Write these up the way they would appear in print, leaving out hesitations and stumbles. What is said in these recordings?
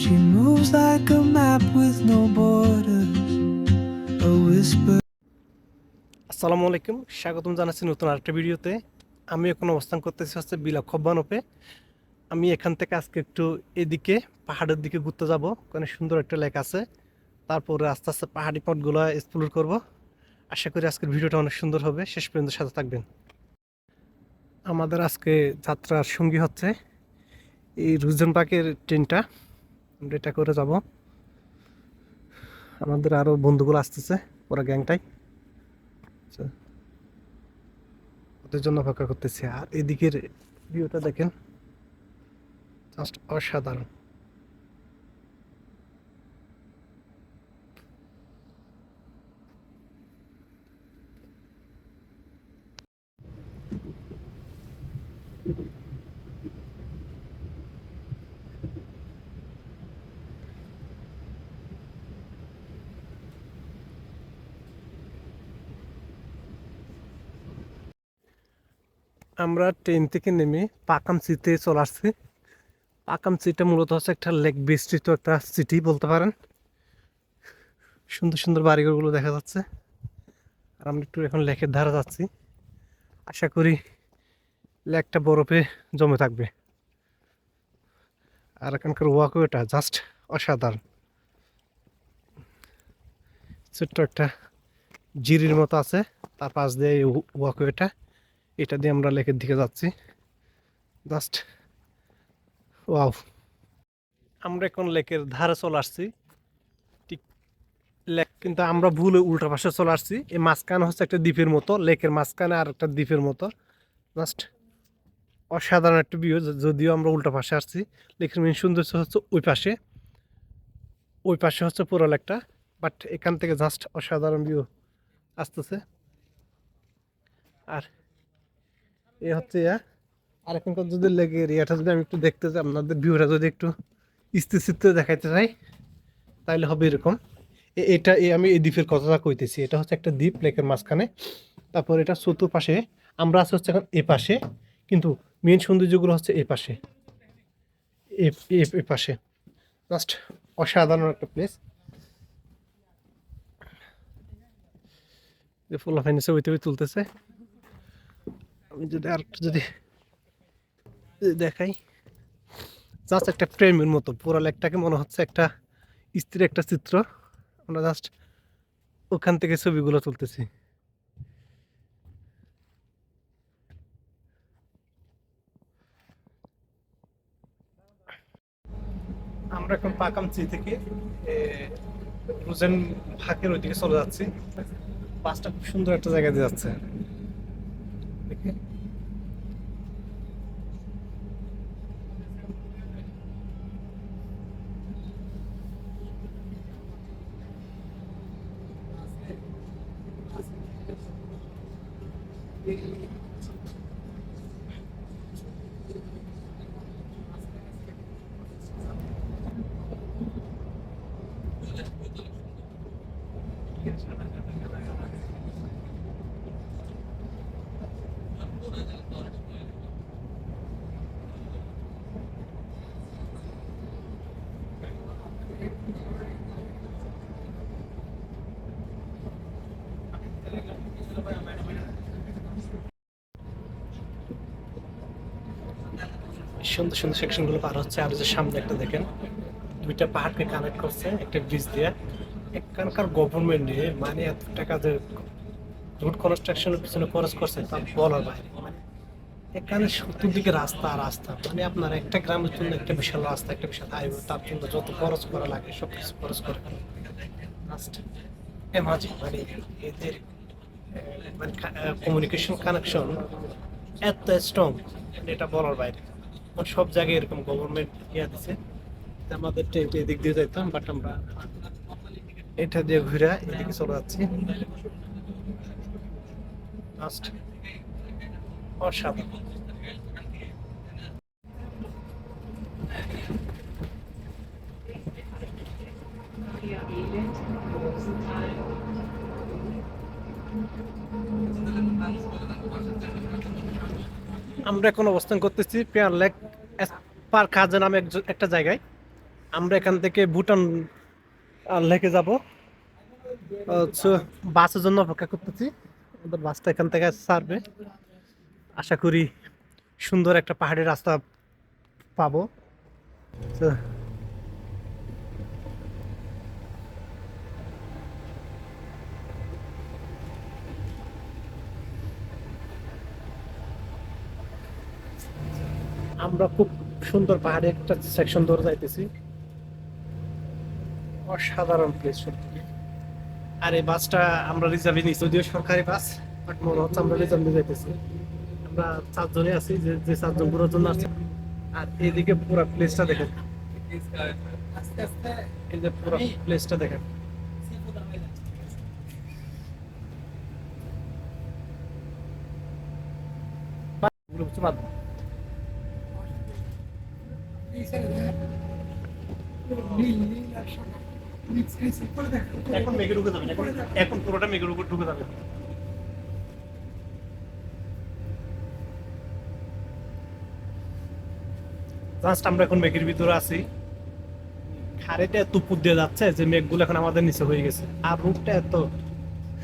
She moves like a map with no borders, a whisper. আসসালামু আলাইকুম, স্বাগতম জানাচ্ছি নতুন আরেকটা ভিডিওতে। আমি এখন অবস্থান করতেছি হচ্ছে বিলাক্ষব্বানপে। আমি এখান থেকে আজকে একটু এদিকে পাহাড়ের দিকে ঘুরতে যাব, ওখানে সুন্দর একটা লেক আছে। তারপরে আস্তে আস্তে পাহাড়ি পথগুলো এক্সপ্লোর করব। আশা করি আজকের ভিডিওটা অনেক সুন্দর হবে, শেষ পর্যন্ত সাথে থাকবেন। আমাদের আজকে যাত্রার সঙ্গী হচ্ছে এই রুজন পাকের ট্রেনটা, আমরা এটা করে যাব। আমাদের আরও বন্ধুগুলো আসতেছে, ওরা গ্যাংটাই, ওদের জন্য অপেক্ষা করতেছি। আর এদিকের ভিউটা দেখেন, জাস্ট অসাধারণ। আমরা ট্রেন থেকে নেমে পাকামচিতে চলে আসছি। পাকামচিটা মূলত হচ্ছে একটা লেক বিস্তৃত একটা সিটি বলতে পারেন। সুন্দর সুন্দর বাড়িঘরগুলো দেখা যাচ্ছে। আর আমরা একটু এখন লেকের ধারে যাচ্ছি। আশা করি লেকটা বরফে জমে থাকবে। আর এখানকার ওয়াকওয়েটা জাস্ট অসাধারণ। ছোট্ট একটা জিরির মতো আছে, তার পাশ দিয়ে এই ওয়াকওয়েটা, এটা দিয়ে আমরা লেকের দিকে যাচ্ছি। Just wow. আমরা এখন লেকের ধারে চলে আসছি। ঠিক লেক, কিন্তু আমরা ভুলে উল্টা পাশে চলে আসছি। এই মাঝখানে হচ্ছে একটা দ্বীপের মতো, লেকের মাঝখানে আর একটা দ্বীপের মতো। জাস্ট অসাধারণ একটা ভিউ। যদিও আমরা উল্টা পাশে আসছি, লেকের মেন সৌন্দর্য হচ্ছে ওই পাশে, ওই পাশে হচ্ছে পুরো লেকটা। বাট এখান থেকে জাস্ট অসাধারণ ভিউ আসতেছে। আর এ হচ্ছে আর এখানকার যদি লেকের ইয়াটা যদি আমি একটু দেখতে চাই, আপনাদের ভিউটা যদি একটু স্থির দেখাইতে চাই, তাহলে হবে এরকম। এটা আমি এই দ্বীপের কথাটা কইতেছি। এটা হচ্ছে একটা দ্বীপ লেকের মাঝখানে। তারপর এটা চতুর্পাশে, আমরা আছি হচ্ছে এখন এ পাশে, কিন্তু মেন সৌন্দর্যগুলো হচ্ছে এ পাশে, এ পাশে। জাস্ট অসাধারণ একটা প্লেস। যে ফুল ফাইন্যান্সে ওইতে তুলতেছে। আমি যদি আর একটু যদি দেখাই, জাস্ট একটা প্রেমের মতো পুরো লেকটাকে মনে হচ্ছে একটা স্থির একটা চিত্র। আমরা জাস্ট ওখান থেকে ছবিগুলো তুলতেছি। আমরা এখন পাকামচি থেকে রুজেন ভাকের ওইদিকে চলে যাচ্ছি। বাসটা খুব সুন্দর একটা জায়গা দিয়ে যাচ্ছে। সুন্দর সুন্দর সেকশনগুলো পার হচ্ছে। আর যে সামনে একটা দেখেন, দুইটা পাহাড়কে কানেক্ট করছে একটা ব্রিজ দিয়ে। এখানকার গভর্নমেন্টে মানে এত টাকা যে রোড কনস্ট্রাকশনের পিছনে খরচ করছে তা বলার বাইরে। মানে এখানে চতুর্দিকে রাস্তা রাস্তা, মানে আপনার একটা গ্রামের জন্য একটা বিশাল রাস্তা, একটা বিশাল হাইওয়ে, তার জন্য যত খরচ করা লাগে সব কিছু খরচ করে এমাজিন। মানে এদের মানে কমিউনিকেশন কানেকশন এত স্ট্রং, এটা বলার বাইরে। সব জায়গায় এরকম গভর্নমেন্ট ইয়া দিছে। আমাদের ট্রেনটা এদিক দিয়ে যাইতাম, বাট আমরা এটা দিয়ে ঘুরে এদিকে চলে যাচ্ছি। জাস্ট অসাধারণ। আমরা এখন অবস্থান করতেছি পেয়ার লেক পার্ক হাজা নামে একটা জায়গায়। আমরা এখান থেকে ভুটান লেকে যাব, বাসের জন্য অপেক্ষা করতেছি। আমাদের বাসটা এখান থেকে ছাড়বে, আশা করি সুন্দর একটা পাহাড়ি রাস্তা পাবো। তো আমরা খুব সুন্দর পাহাড়ি একটা সেকশন ধরে যাইতেছি, অসাধারণ প্লেস সত্যি। আর এই বাসটা আমরা রিজার্ভে নিই, যদিও সরকারি বাস, বাট মনে হচ্ছে আমরা রিজার্ভ নিয়ে যাইতেছি। আমরা 4 জনে আছি, যে যে 4 জন ঘোরার জন্য আছে। আর এইদিকে পুরো প্লেসটা দেখেন, এই যে পুরো প্লেসটা দেখেন। এখন মেঘে ঢুকে যাবেন, এখন এখন পুরোটা মেঘের উপর ঢুকে যাবে। জাস্ট আমরা এখন মেঘের ভিতরে আছি, খাড়িটা এত উপর দিয়ে যাচ্ছে যে মেঘগুলো এখন আমাদের নিচে হয়ে গেছে। আর রুটটা এত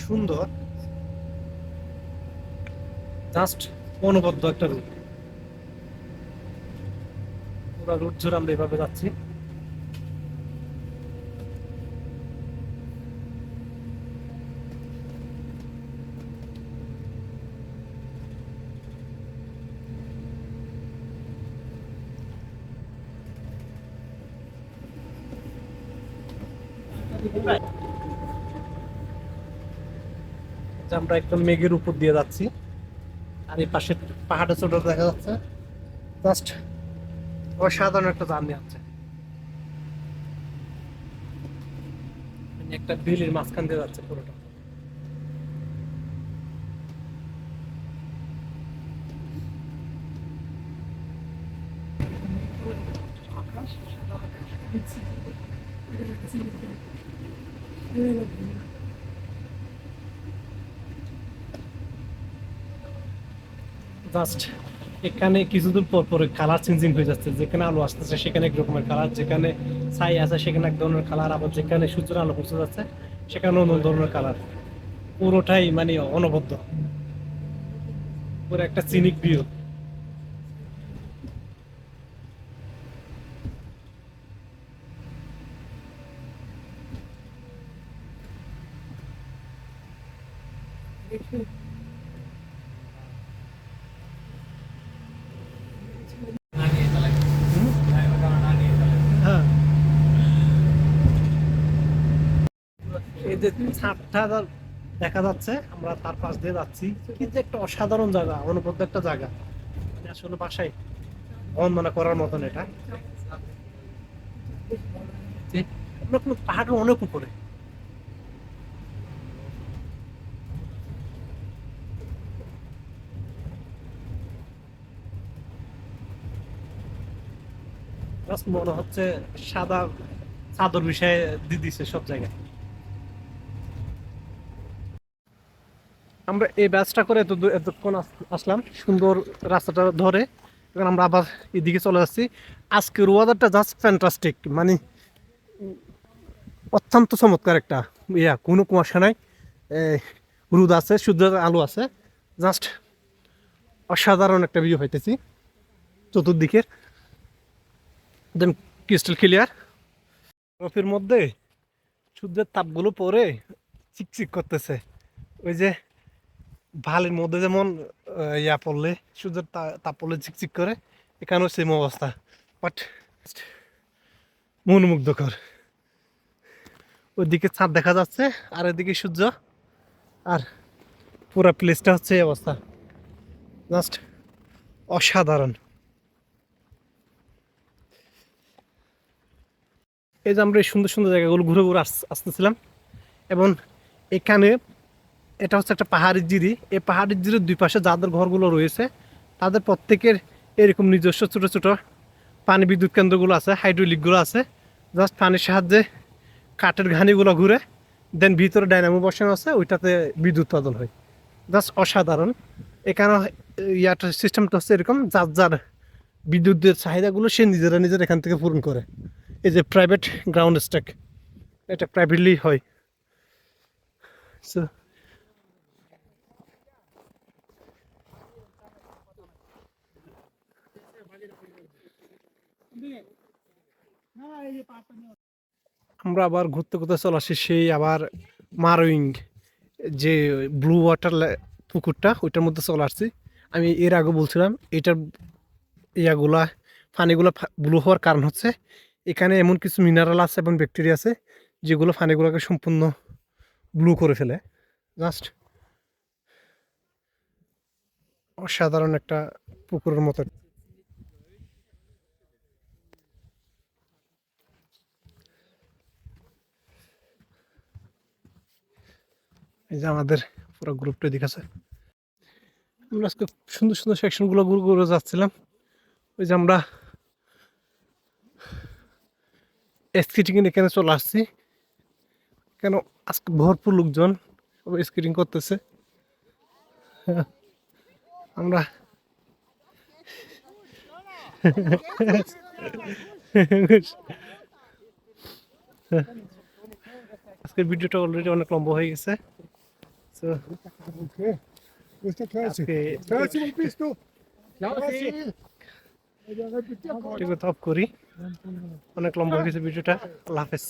সুন্দর, জাস্ট অনবদ্য একটা রুট। পুরো রুট জুড়ে আমরা এভাবে যাচ্ছি। যে আমরা একদম মেঘের উপর দিয়ে যাচ্ছি, আর এই পাশে পাহাড়ে ছোট দেখা যাচ্ছে। জাস্ট অসাধারণ একটা জার্নি আছে, একটা বিলের মাঝখান দিয়ে যাচ্ছে পুরোটা। জাস্ট এখানে কিছুদিন পর পরে কালার চেঞ্জিং হয়ে যাচ্ছে, যেখানে আলো আসতেছে সেখানে এক রকমের কালার, যেখানে ছাই আছে সেখানে এক ধরনের কালার, আবার যেখানে সূর্যের আলো পড়তে যাচ্ছে সেখানে অন্য ধরনের কালার। পুরোটাই মানে অনবদ্য, পুরো একটা সিনিক ভিউ। হ্যাঁ, এই যে ছাদটা দেখা যাচ্ছে, আমরা তার পাশ দিয়ে যাচ্ছি, কিন্তু একটা অসাধারণ জায়গা, অনবদ্য একটা জায়গা, মানে আসলে বাসায় বর্ণনা করার মতন এটা। যে আমরা কোনো পাহাড়ের অনেক উপরে, জাস্ট মনে হচ্ছে সাদা চাদর বিষয়ে দিয়ে দিছে সব জায়গায়। আমরা এই ব্যাচটা করে এতক্ষণ আসলাম সুন্দর রাস্তাটা ধরে, এখন আমরা আবার এদিকে চলে যাচ্ছি। আজকের ওয়েদারটা জাস্ট ফ্যান্টাস্টিক, মানে অত্যন্ত চমৎকার একটা কোনো কুয়াশা নাই, রোদ আছে, সূর্যের আলো আছে, জাস্ট অসাধারণ একটা ভিউ পাইতেছি চতুর্দিকের, একদম ক্রিস্টাল ক্লিয়ার। বরফের মধ্যে সূর্যের তাপগুলো পরে চিকচিক করতেছে, ওই যে ভালের মধ্যে যেমন পড়লে সূর্যের তাপ পড়লে চিকচিক করে, এখানেও সেম অবস্থা, বাট মনোমুগ্ধকর। ওইদিকে চাঁদ দেখা যাচ্ছে আর এদিকে সূর্য, আর পুরো প্লেসটা হচ্ছে এই অবস্থা, জাস্ট অসাধারণ। এই যে আমরা এই সুন্দর সুন্দর জায়গাগুলো ঘুরে ঘুরে আসতেছিলাম, এবং এখানে এটা হচ্ছে একটা পাহাড়ি জিরি। এই পাহাড়ি জিরির দুই পাশে যাদের ঘরগুলো রয়েছে তাদের প্রত্যেকের এরকম নিজস্ব ছোট ছোট পানি বিদ্যুৎ কেন্দ্রগুলো আছে, হাইড্রোলিকগুলো আছে। জাস্ট পানির সাহায্যে কাঠের ঘানিগুলো ঘুরে, দেন ভিতরে ডাইনামো বসানো আছে, ওইটাতে বিদ্যুৎ উৎপাদন হয়। জাস্ট অসাধারণ। এখানে ইয়াটার সিস্টেমটা হচ্ছে এরকম, যার যার বিদ্যুতের চাহিদাগুলো সে নিজেরা নিজের এখান থেকে পূরণ করে। এই যে প্রাইভেট গ্রাউন্ড স্ট্যাক, এটা প্রাইভেটলি হয়। সো আমরা আবার ঘুরতে ঘুরতে চলে আসি সেই আবার মারোয়িং, যে ব্লু ওয়াটার পুকুরটা, ওইটার মধ্যে চলে আসছি। আমি এর আগে বলছিলাম এটার ইয়াগুলা পানিগুলো ব্লু হওয়ার কারণ হচ্ছে এখানে এমন কিছু মিনারেল আছে এবং ব্যাকটেরিয়া আছে যেগুলো পানিগুলোকে সম্পূর্ণ ব্লু করে ফেলে। জাস্ট অসাধারণ একটা পুকুরের মতো। এই যে আমাদের পুরো গ্রুপটা এদিকে আছে। আমরা আজকে সুন্দর সুন্দর সেকশনগুলো ঘুরে ঘুরে যাচ্ছিলাম। ওই যে আমরা স্কেটিং এখানে চলে আসছি, কেন আজকে ভরপুর লোকজন সবাই স্কেটিং করতেছে। আমরা আজকের ভিডিওটা অলরেডি অনেক লম্বা হয়ে গেছে। So, Okay. Wo ist der Klausi? আজকে Klausi, wo bist du? এটুকু টপ করি, অনেক লম্বা হয়ে গেছে ভিডিওটা। আল্লাহ হাফেজ।